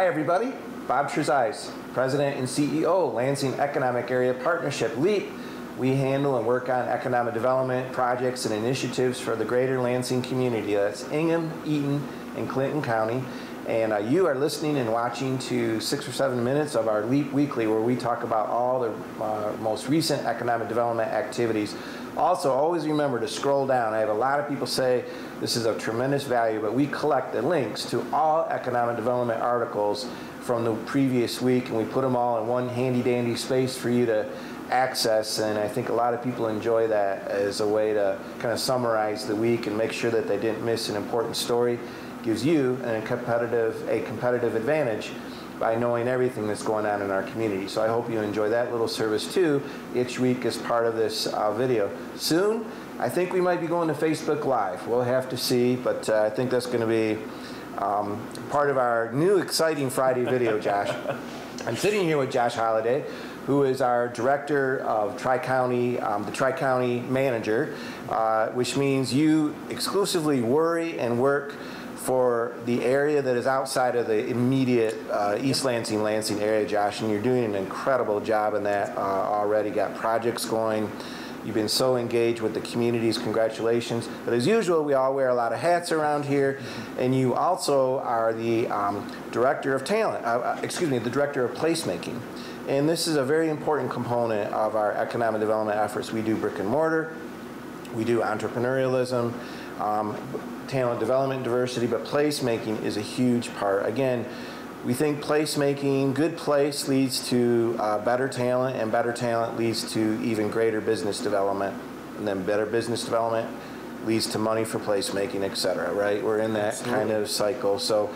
Hi everybody, Bob Trezise, President and CEO, Lansing Economic Area Partnership, LEAP. We handle and work on economic development projects and initiatives for the greater Lansing community. That's Ingham, Eaton, and Clinton County. And you are listening and watching to 6 or 7 minutes of our LEAP Weekly, where we talk about all the most recent economic development activities. Also, always remember to scroll down. I have a lot of people say this is of tremendous value, but we collect the links to all economic development articles from the previous week, and we put them all in one handy-dandy space for you to access. And I think a lot of people enjoy that as a way to kind of summarize the week and make sure that they didn't miss an important story. Gives you a competitive advantage by knowing everything that's going on in our community. So I hope you enjoy that little service too each week as part of this video. Soon, I think we might be going to Facebook Live. We'll have to see, but I think that's going to be part of our new exciting Friday video, Josh. I'm sitting here with Josh Holliday, who is our director of Tri-County, the Tri-County manager, which means you exclusively worry and work for the area that is outside of the immediate East Lansing area, Josh, and you're doing an incredible job in that already. Got projects going. You've been so engaged with the communities. Congratulations. But as usual, we all wear a lot of hats around here, and you also are the director of talent, the director of placemaking. And this is a very important component of our economic development efforts. We do brick and mortar, we do entrepreneurialism, talent development, diversity, but placemaking is a huge part. Again, we think placemaking, good place leads to better talent, and better talent leads to even greater business development, and then better business development leads to money for placemaking, etc. Right? We're in that kind of cycle. So,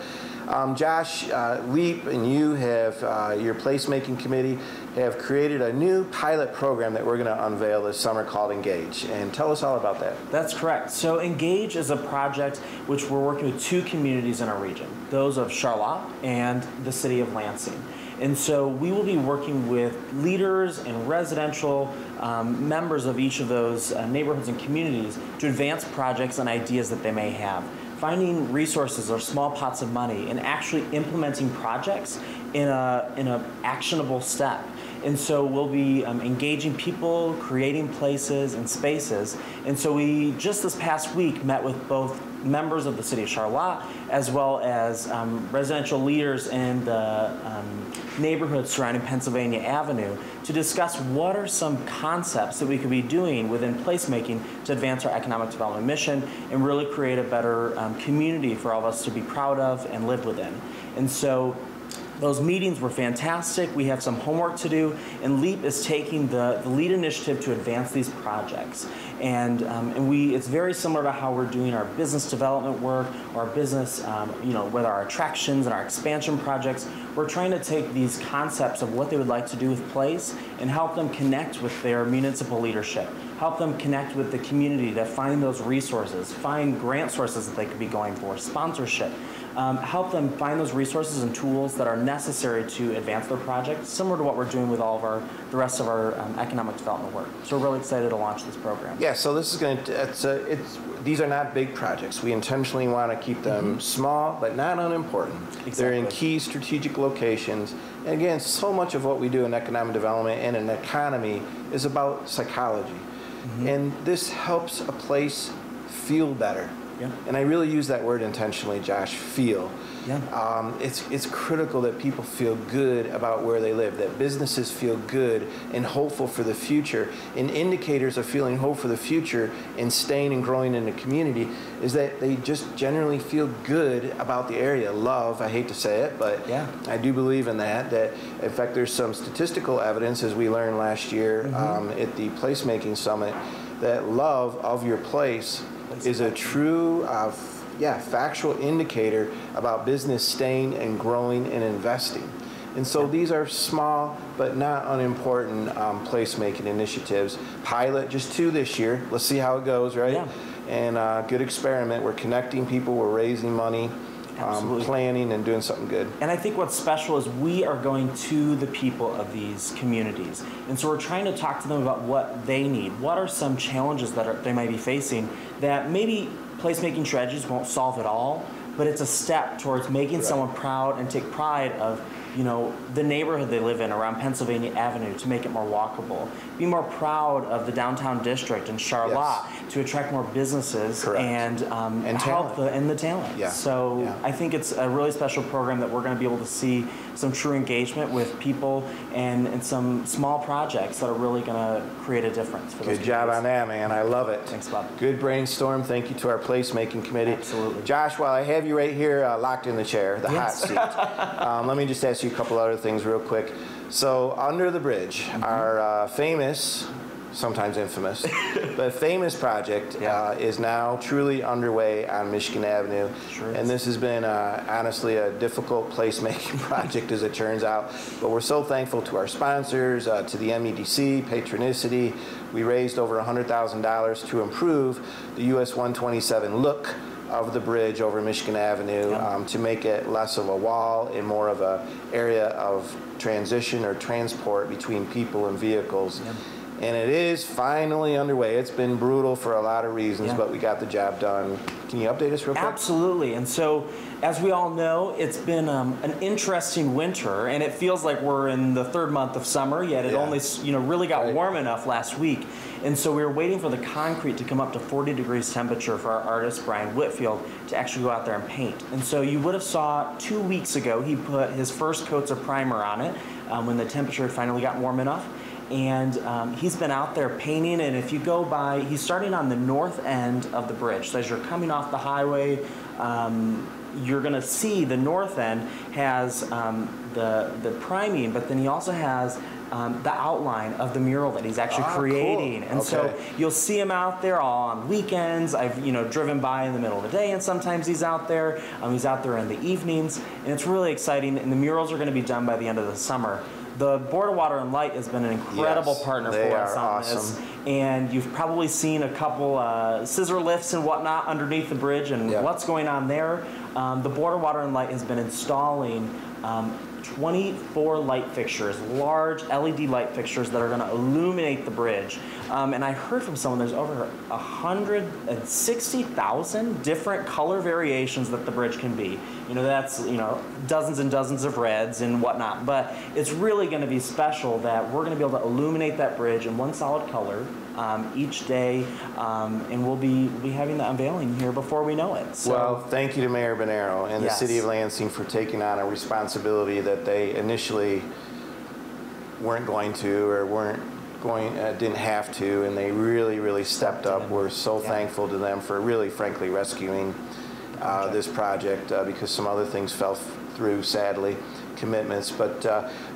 Josh, LEAP and you have, your placemaking committee, have created a new pilot program that we're going to unveil this summer called Engage. And tell us all about that. That's correct. So Engage is a project which we're working with 2 communities in our region, those of Charlotte and the city of Lansing. And so we will be working with leaders and residential members of each of those neighborhoods and communities to advance projects and ideas that they may have. Finding resources or small pots of money and actually implementing projects in a actionable step. And so we'll be engaging people, creating places and spaces. And so we just this past week met with both members of the city of Charlotte as well as residential leaders in the neighborhoods surrounding Pennsylvania Avenue to discuss what are some concepts that we could be doing within placemaking to advance our economic development mission and really create a better community for all of us to be proud of and live within. And so those meetings were fantastic. We have some homework to do, and LEAP is taking the lead initiative to advance these projects. And it's very similar to how we're doing our business development work, our business, with our attractions and our expansion projects. We're trying to take these concepts of what they would like to do with place and help them connect with their municipal leadership, help them connect with the community to find those resources, find grant sources that they could be going for, sponsorship. Help them find those resources and tools that are necessary to advance their project, similar to what we're doing with all of the rest of our economic development work. So we're really excited to launch this program. Yeah, so this is going to, these are not big projects. We intentionally want to keep them small, but not unimportant. Exactly. They're in key strategic locations. And again, so much of what we do in economic development and an economy is about psychology. And this helps a place feel better. Yeah. And I really use that word intentionally, Josh, feel. Yeah. It's critical that people feel good about where they live, that businesses feel good and hopeful for the future. And indicators of feeling hope for the future and staying and growing in the community is that they just generally feel good about the area. Love, I hate to say it, but yeah, I do believe in that. That, in fact, there's some statistical evidence, as we learned last year at the Placemaking Summit, that love of your place is a true, factual indicator about business staying and growing and investing. And so these are small but not unimportant placemaking initiatives. Pilot, just 2 this year. Let's see how it goes, right? Yeah. And good experiment. We're connecting people. We're raising money. Planning and doing something good. And I think what's special is we are going to the people of these communities. And so we're trying to talk to them about what they need. What are some challenges that they might be facing that maybe placemaking strategies won't solve it all, but it's a step towards making someone proud and take pride of, you know, the neighborhood they live in around Pennsylvania Avenue to make it more walkable. Be more proud of the downtown district in Charlotte to attract more businesses and help the talent. Yeah. So I think it's a really special program that we're going to be able to see some true engagement with people and some small projects that are really going to create a difference for those Good job on that, man. I love it. Thanks, Bob. Good brainstorm. Thank you to our placemaking committee. Absolutely. Josh, while I have you right here locked in the chair, the hot seat, let me just ask you a couple other things real quick. So under the bridge, our famous, sometimes infamous, but famous project is now truly underway on Michigan Avenue. Sure is. And this has been honestly a difficult placemaking project as it turns out. But we're so thankful to our sponsors, to the MEDC, Patronicity. We raised over $100,000 to improve the US 127 look of the bridge over Michigan Avenue to make it less of a wall and more of a area of transition or transport between people and vehicles. And it is finally underway. It's been brutal for a lot of reasons, but we got the job done. Can you update us real quick? Absolutely. And so, as we all know, it's been an interesting winter, and it feels like we're in the third month of summer, yet it only really got warm enough last week. And so we were waiting for the concrete to come up to 40 degrees temperature for our artist, Brian Whitfield, to actually go out there and paint. And so you would have saw 2 weeks ago, he put his first coats of primer on it when the temperature had finally gotten warm enough. And he's been out there painting, and if you go by, he's starting on the north end of the bridge. So as you're coming off the highway, you're going to see the north end has the priming, but then he also has the outline of the mural that he's actually creating. Cool. And so you'll see him out there all on weekends. I've driven by in the middle of the day, and sometimes he's out there. He's out there in the evenings, and it's really exciting. And the murals are going to be done by the end of the summer. The Board of Water and Light has been an incredible partner for us on this. And you've probably seen a couple scissor lifts and whatnot underneath the bridge and what's going on there. The Board of Water and Light has been installing 24 light fixtures, large LED light fixtures that are going to illuminate the bridge. And I heard from someone there's over 160,000 different color variations that the bridge can be. That's dozens and dozens of reds and whatnot. But it's really going to be special that we're going to be able to illuminate that bridge in one solid color each day, and we'll be having the unveiling here before we know it. So, well, thank you to Mayor Bonero and the City of Lansing for taking on a responsibility that they initially weren't going to or didn't have to, and they really stepped up. We're so thankful to them for really, frankly, rescuing this project because some other things fell through, sadly, commitments. But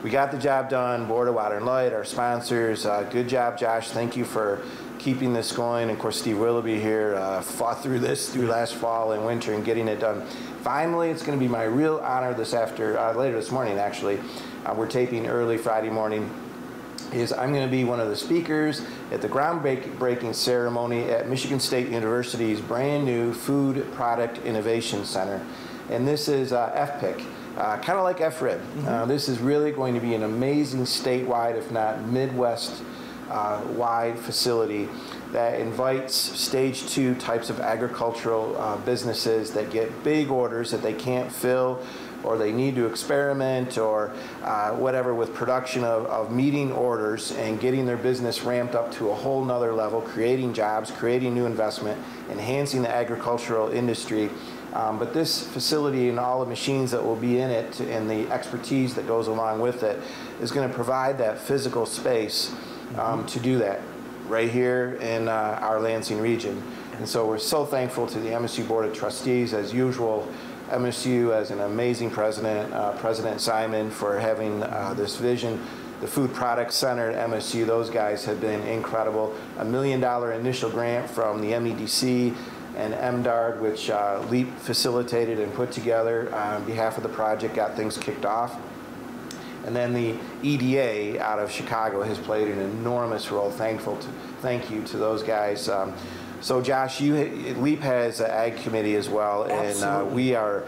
we got the job done. Board of Water and Light, our sponsors. Good job, Josh. Thank you for keeping this going. And of course, Steve Willoughby here fought through this through last fall and winter and getting it done. Finally, it's going to be my real honor later this morning, actually. We're taping early Friday morning. I'm going to be one of the speakers at the groundbreaking ceremony at Michigan State University's brand new Food Product Innovation Center. And this is FPIC. Kind of like FRIB. This is really going to be an amazing statewide, if not Midwest-wide facility that invites stage 2 types of agricultural businesses that get big orders that they can't fill, or they need to experiment, or whatever with production of meeting orders and getting their business ramped up to a whole nother level, creating jobs, creating new investment, enhancing the agricultural industry. But this facility and all the machines that will be in it and the expertise that goes along with it is going to provide that physical space to do that right here in our Lansing region. And so we're so thankful to the MSU Board of Trustees, as usual. MSU has an amazing president, President Simon, for having this vision. The Food Product Center at MSU, those guys have been incredible. $1 million initial grant from the MEDC and MDARD, which LEAP facilitated and put together on behalf of the project, got things kicked off. And then the EDA out of Chicago has played an enormous role. Thank you to those guys. So Josh, LEAP has an ag committee as well, and we are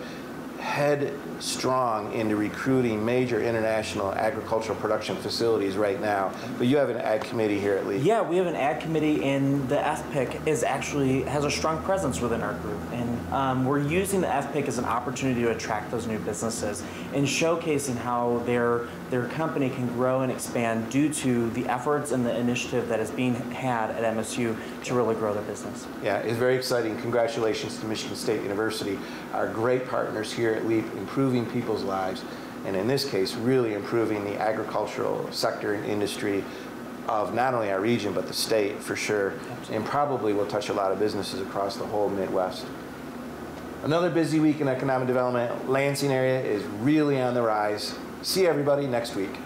headstrong into recruiting major international agricultural production facilities right now. But you have an ag committee here at LEAP. Yeah, we have an ag committee, and the FPIC has a strong presence within our group. And we're using the FPIC as an opportunity to attract those new businesses and showcasing how their company can grow and expand due to the efforts and the initiative that is being had at MSU to really grow their business. Yeah, it's very exciting. Congratulations to Michigan State University, our great partners here at LEAP, improving people's lives, and in this case, really improving the agricultural sector and industry of not only our region, but the state for sure. Absolutely. And probably will touch a lot of businesses across the whole Midwest. Another busy week in economic development. Lansing area is really on the rise. See everybody next week.